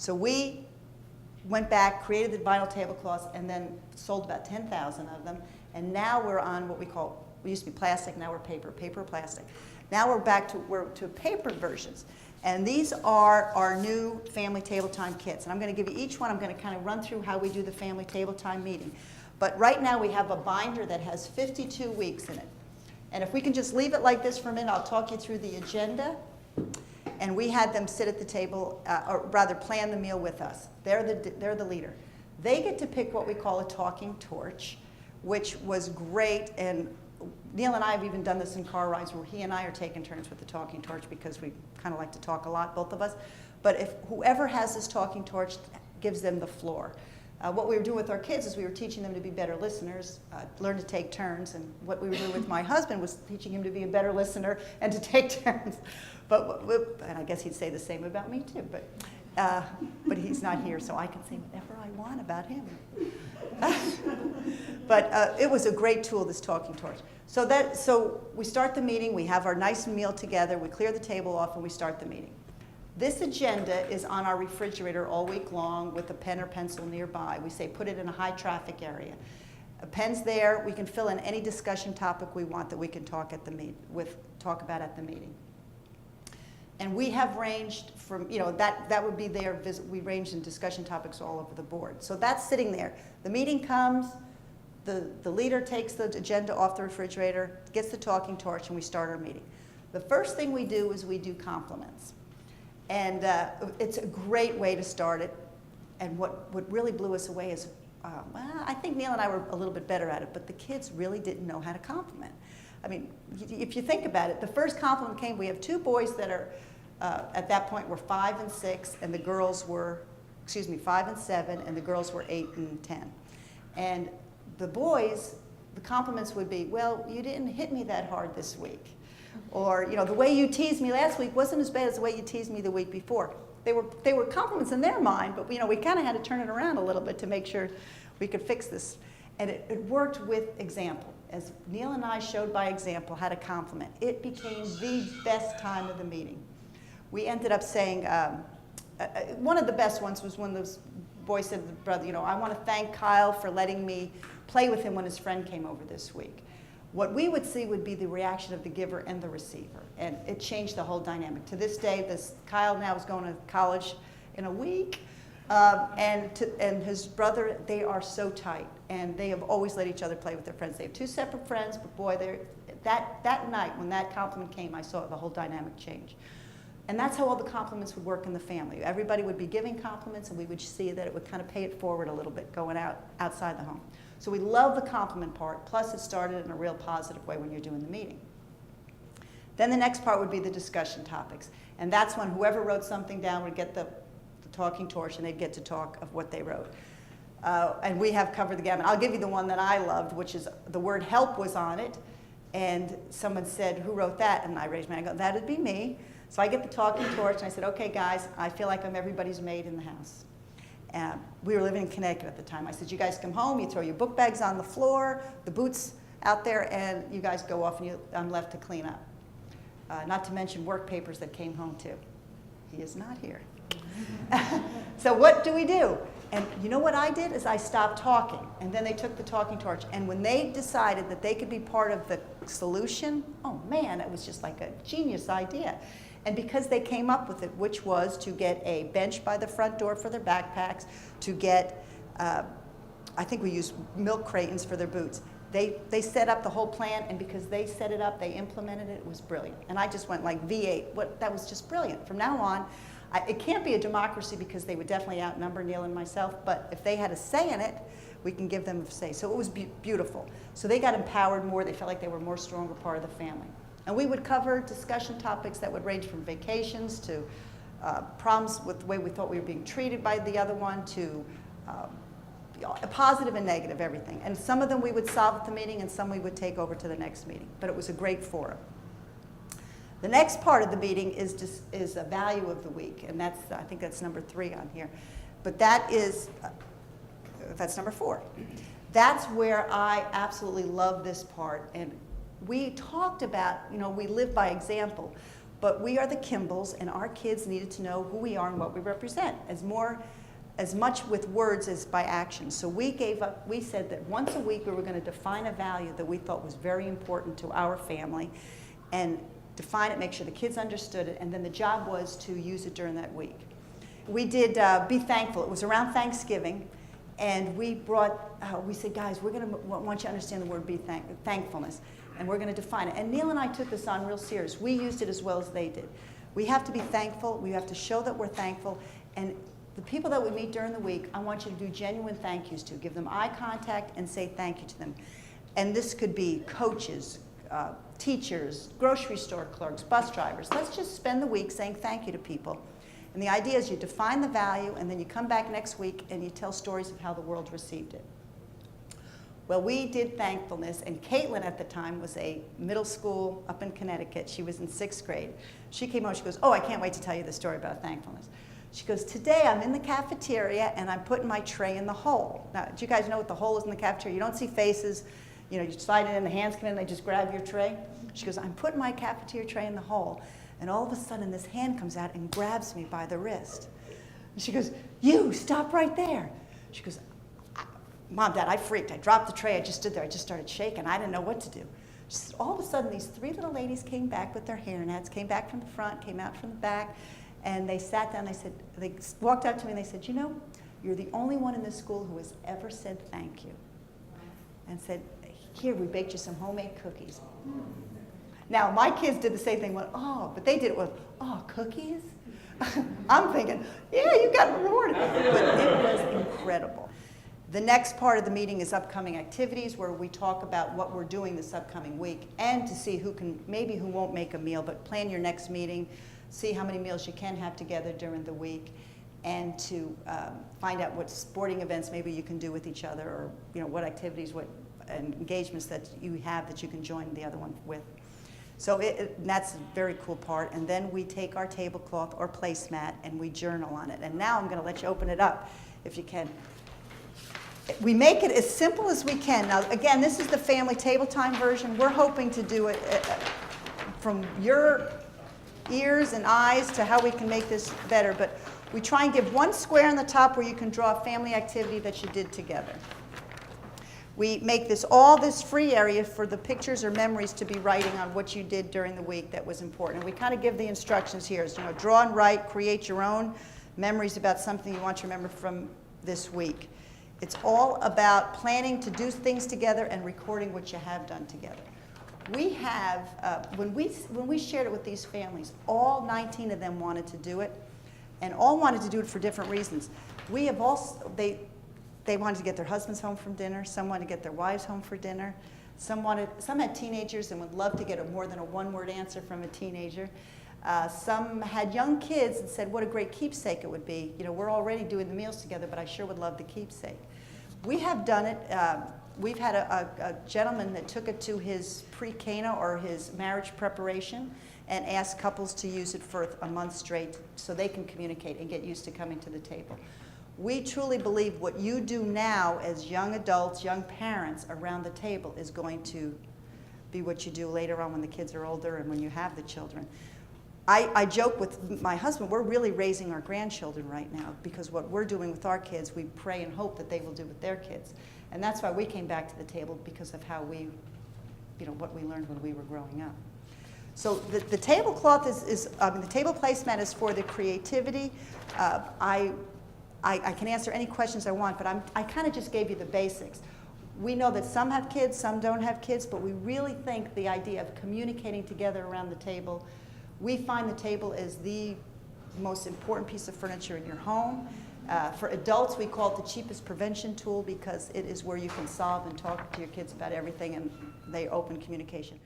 So we went back, created the vinyl tablecloths, and then sold about 10,000 of them. And now we're on what we used to be plastic, now we're paper, plastic. Now we're back to paper versions. And these are our new family table time kits. And I'm going to give you each one, I'm going to kind of run through how we do the family table time meeting. But right now we have a binder that has 52 weeks in it. And if we can just leave it like this for a minute, I'll talk you through the agenda. And we had them sit at the table, or rather plan the meal with us. They're the leader. They get to pick what we call a talking torch, which was great. And Neil and I have even done this in car rides where he and I are taking turns with the talking torch because we kind of like to talk a lot, both of us. But if whoever has this talking torch gives them the floor. What we were doing with our kids is we were teaching them to be better listeners, learn to take turns. And what we were doing with my husband was teaching him to be a better listener and to take turns. And I guess he'd say the same about me too. But he's not here, so I can say whatever I want about him. But it was a great tool, this talking torch. So we start the meeting, we have our nice meal together, we clear the table off, and we start the meeting. This agenda is on our refrigerator all week long with a pen or pencil nearby. We say put it in a high traffic area. A pen's there, we can fill in any discussion topic we want that we can talk about at the meeting. And we have ranged from, that would be there, we ranged in discussion topics all over the board. So that's sitting there. The meeting comes, the leader takes the agenda off the refrigerator, gets the talking torch, and we start our meeting. The first thing we do is we do compliments. And it's a great way to start it. And what really blew us away is, I think Neil and I were a little bit better at it, but the kids really didn't know how to compliment. I mean, if you think about it, the first compliment came, we have two boys that are, at that point were 5 and 6, and the girls were, 5 and 7, and the girls were 8 and 10. And the boys, the compliments would be, well, you didn't hit me that hard this week. Or, the way you teased me last week wasn't as bad as the way you teased me the week before. They were compliments in their mind, but we kind of had to turn it around a little bit to make sure we could fix this. And it worked with example. As Neil and I showed by example how to compliment, it became the best time of the meeting. We ended up saying, one of the best ones was when those boys said to the brother, I want to thank Kyle for letting me play with him when his friend came over this week. What we would see would be the reaction of the giver and the receiver, and it changed the whole dynamic. To this day, Kyle now is going to college in a week, and his brother, they are so tight, and they have always let each other play with their friends. They have two separate friends, but boy, that night when that compliment came, I saw the whole dynamic change. And that's how all the compliments would work in the family. Everybody would be giving compliments, and we would see that it would kind of pay it forward a little bit going outside the home. So we love the compliment part, plus it started in a real positive way when you're doing the meeting. Then the next part would be the discussion topics. And that's when whoever wrote something down would get the talking torch, and they'd get to talk of what they wrote. And we have covered the gamut. I'll give you the one that I loved, which is the word help was on it. And someone said, who wrote that? And I raised my hand. I go, that'd be me. So I get the talking torch, and I said, okay, guys, I feel like I'm everybody's maid in the house. We were living in Connecticut at the time. I said, you guys come home, you throw your book bags on the floor, the boots out there, and you guys go off, and I'm left to clean up. Not to mention work papers that came home, too. He is not here. So what do we do? And you know what I did is I stopped talking, and then they took the talking torch. And when they decided that they could be part of the solution, oh man, it was just like a genius idea. And because they came up with it, which was to get a bench by the front door for their backpacks, to get, I think we used milk crayons for their boots. They set up the whole plan, and because they set it up, they implemented it. It was brilliant. And I just went like V8. That was just brilliant. From now on, it can't be a democracy because they would definitely outnumber Neil and myself, but if they had a say in it, we can give them a say. So it was beautiful. So they got empowered more. They felt like they were a more stronger part of the family. And we would cover discussion topics that would range from vacations to problems with the way we thought we were being treated by the other one to positive and negative, everything. And some of them we would solve at the meeting, and some we would take over to the next meeting. But it was a great forum. The next part of the meeting is a value of the week, and I think that's number 3 on here. But that's number 4. That's where I absolutely love this part. And we talked about, we live by example, but we are the Kimballs, and our kids needed to know who we are and what we represent, as much with words as by action. So we said that once a week we were going to define a value that we thought was very important to our family, and define it, make sure the kids understood it, and then the job was to use it during that week. We did Be Thankful. It was around Thanksgiving, and we said, guys, want you to understand the word thankfulness, and we're going to define it. And Neil and I took this on real serious. We used it as well as they did. We have to be thankful. We have to show that we're thankful, and the people that we meet during the week, I want you to do genuine thank yous to. Give them eye contact and say thank you to them. And this could be coaches, teachers, grocery store clerks, bus drivers. Let's just spend the week saying thank you to people. And the idea is you define the value, and then you come back next week and you tell stories of how the world received it. Well, we did thankfulness, and Caitlin at the time was a middle school up in Connecticut. She was in 6th grade. She came home, she goes, oh, I can't wait to tell you the story about thankfulness. She goes, today I'm in the cafeteria and I'm putting my tray in the hole. Now, do you guys know what the hole is in the cafeteria? You don't see faces. You know, you slide it in, the hands come in, and they just grab your tray. She goes, I'm putting my cafeteria tray in the hole. And all of a sudden, this hand comes out and grabs me by the wrist. And she goes, you, stop right there. She goes, Mom, Dad, I freaked. I dropped the tray. I just stood there. I just started shaking. I didn't know what to do. She said, all of a sudden, these 3 little ladies came back with their hairnets, came back from the front, came out from the back. And they sat down, they walked up to me and they said, you know, you're the only one in this school who has ever said thank you. And said, here, we baked you some homemade cookies. Now, my kids did the same thing, went, oh, but they did it with, oh, cookies? I'm thinking, yeah, you got rewarded. But it was incredible. The next part of the meeting is upcoming activities, where we talk about what we're doing this upcoming week, and to see who won't make a meal, but plan your next meeting. See how many meals you can have together during the week, and to find out what sporting events maybe you can do with each other, or what activities, what engagements that you have that you can join the other one with. So that's a very cool part. And then we take our tablecloth or placemat and we journal on it. And now I'm going to let you open it up if you can. We make it as simple as we can. Now, again, this is the family table time version. We're hoping to do it from your ears and eyes to how we can make this better, but we try and give one square on the top where you can draw a family activity that you did together. We make this free area for the pictures or memories to be writing on what you did during the week that was important. And we kind of give the instructions here. So, draw and write, create your own memories about something you want to remember from this week. It's all about planning to do things together and recording what you have done together. We have, when we shared it with these families, all 19 of them wanted to do it, and all wanted to do it for different reasons. We have also, they wanted to get their husbands home from dinner, some wanted to get their wives home for dinner, some had teenagers and would love to get more than a one-word answer from a teenager. Some had young kids and said what a great keepsake it would be. We're already doing the meals together, but I sure would love the keepsake. We have done it. We've had a gentleman that took it to his pre-Cana or his marriage preparation and asked couples to use it for a month straight so they can communicate and get used to coming to the table. We truly believe what you do now as young adults, young parents around the table is going to be what you do later on when the kids are older and when you have the children. I joke with my husband, we're really raising our grandchildren right now, because what we're doing with our kids, we pray and hope that they will do with their kids. And that's why we came back to the table, because of how what we learned when we were growing up. So the tablecloth the table placemat is for the creativity. I can answer any questions I want, but I kind of just gave you the basics. We know that some have kids, some don't have kids, but we really think the idea of communicating together around the table, we find the table is the most important piece of furniture in your home. For adults, we call it the cheapest prevention tool, because it is where you can solve and talk to your kids about everything, and they open communication.